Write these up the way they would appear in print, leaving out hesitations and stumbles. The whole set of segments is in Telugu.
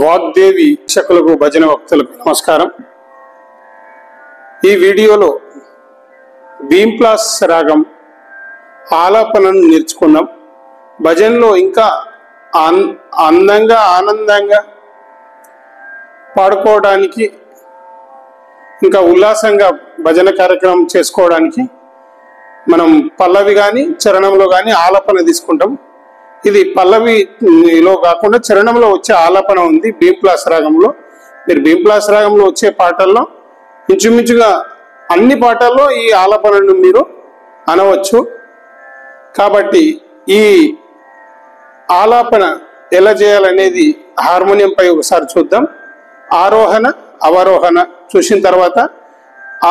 వాగ్దేవి శకులకు భజన భక్తులకు నమస్కారం. ఈ వీడియోలో భీంప్లాస్ రాగం ఆలాపనను నేర్చుకున్నాం. భజనలో ఇంకా అందంగా ఆనందంగా పాడుకోవడానికి ఇంకా ఉల్లాసంగా భజన కార్యక్రమం చేసుకోవడానికి మనం పల్లవి కానీ చరణంలో కానీ ఆలాపన తీసుకుంటాం. ఇది పల్లవిలో కాకుండా చరణంలో వచ్చే ఆలాపన ఉంది భీంప్లాస్ రాగంలో. మీరు భీంప్లాస్ రాగంలో వచ్చే పాటల్లో ఇంచుమించుగా అన్ని పాటల్లో ఈ ఆలాపనను మీరు అనవచ్చు. కాబట్టి ఈ ఆలాపన ఎలా చేయాలనేది హార్మోనియంపై ఒకసారి చూద్దాం. ఆరోహణ అవరోహణ చూసిన తర్వాత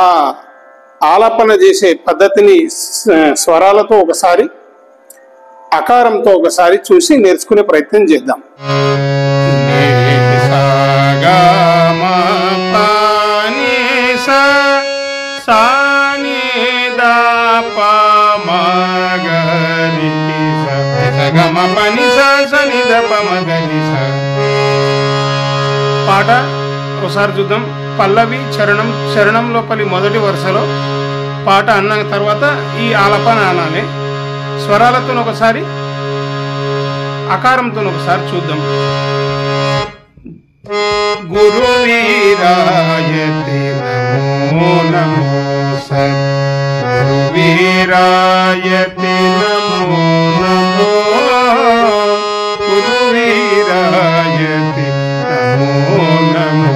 ఆ ఆలాపన చేసే పద్ధతిని స్వరాలతో ఒకసారి అకారంతో ఒకసారి చూసి నేర్చుకునే ప్రయత్నం చేద్దాం. పాట ఒకసారి చూద్దాం. పల్లవి చరణం లోపలి మొదటి వరుసలో పాట అన్న తర్వాత ఈ ఆలాపన అనాలి. స్వరాలతో ఒకసారి అకారంతో ఒకసారి చూద్దాం. గురువీరాయతే నమో నమో సత్ గురువీరాయతే నమో నమో గురువీరాయతే నమో నమో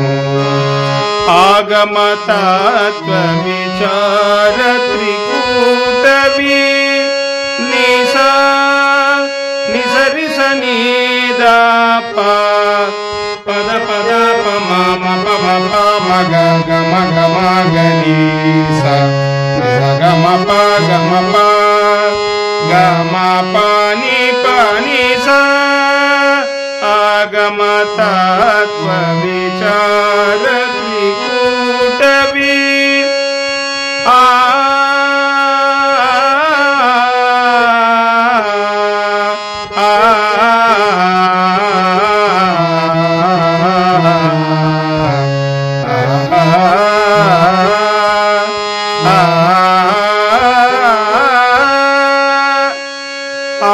ఆగమతత్వ విచార త్రికూటవి నిసా నిసరి సనీదా పద పద పమ పమ పమ గ మగ మగని సా గమ ప గమ ప గమ పాని పాని సా ఆగమ తత్వ విచార త్రికూటవి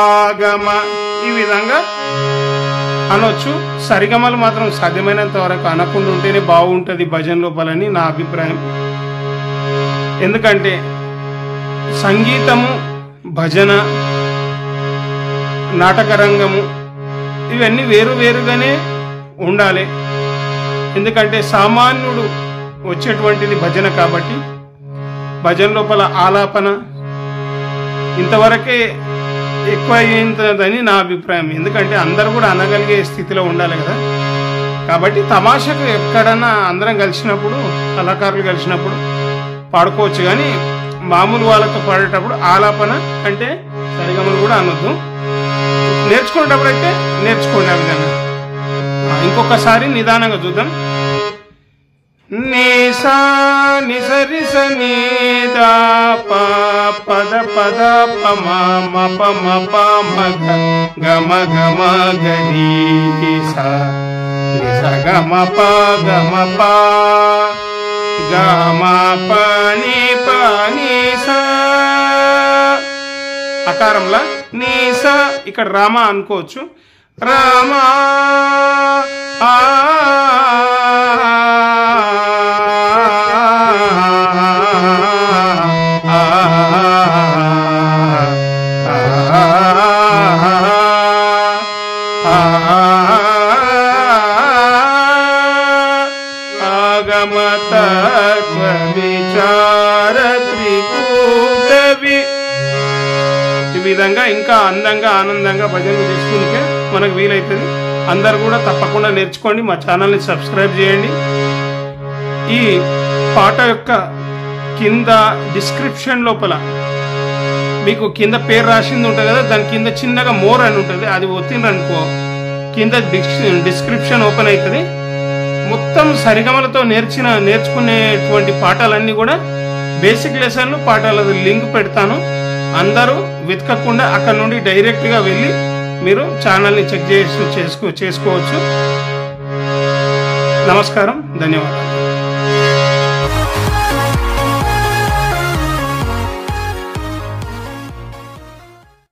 ఆగమ ఈ విధంగా అనొచ్చు. సరిగమలు మాత్రం సాధ్యమైనంత వరకు అనకుండా ఉంటేనే బాగుంటుంది భజన లోపలని నా అభిప్రాయం. ఎందుకంటే సంగీతము, భజన, నాటక రంగము ఇవన్నీ వేరుగానే ఉండాలి. ఎందుకంటే సామాన్యుడు వచ్చేటువంటిది భజన కాబట్టి భజన లోపల ఆలాపన ఇంతవరకే ఎక్కువ అయిందని నా అభిప్రాయం. ఎందుకంటే అందరూ కూడా అనగలిగే స్థితిలో ఉండాలి కదా. కాబట్టి తమాషకు ఎక్కడన్నా అందరం కలిసినప్పుడు, కళాకారులు కలిసినప్పుడు పాడుకోవచ్చు. కానీ మామూలు వాళ్ళతో పాడేటప్పుడు ఆలాపన అంటే సరిగమలు కూడా అనొద్దు. నేర్చుకునేటప్పుడు అయితే నేర్చుకోండి ఆ విధంగా. ఇంకొకసారి నిదానంగా చూద్దాం. నిసా నిసరి సనీదా పద పద పమ పమ పమ గమ గమ గరి సా నిస గమ ప గమ ప గమ పని పని సా అకారంలా నీసా. ఇక్కడ రామ అనుకోవచ్చు. రామ ఆగమతత్వ విచార త్రికూటవి. ఈ విధంగా ఇంకా అందంగా ఆనందంగా భజనలు చేసుకుంటే మనకు వీలైతుంది. అందరు కూడా తప్పకుండా నేర్చుకోండి. మా ఛానల్ని సబ్స్క్రైబ్ చేయండి. ఈ పాట యొక్క కింద డిస్క్రిప్షన్ లోపల మీకు కింద పేరు రాసింది ఉంటుంది కదా, దాని కింద చిన్నగా మోర్ అని ఉంటుంది. అది ఒత్తిందనుకో కింద డిస్క్రిప్షన్ ఓపెన్ అవుతుంది. మొత్తం సరిగమలతో నేర్చుకునేటువంటి పాఠాలన్నీ కూడా బేసిక్ లెసన్లు పాఠాల లింక్ పెడతాను. అందరూ వెతకకుండా అక్కడ నుండి డైరెక్ట్గా వెళ్ళి మీరు ఛానల్ని చెక్ చేసుకోవచ్చు. నమస్కారం, ధన్యవాదాలు.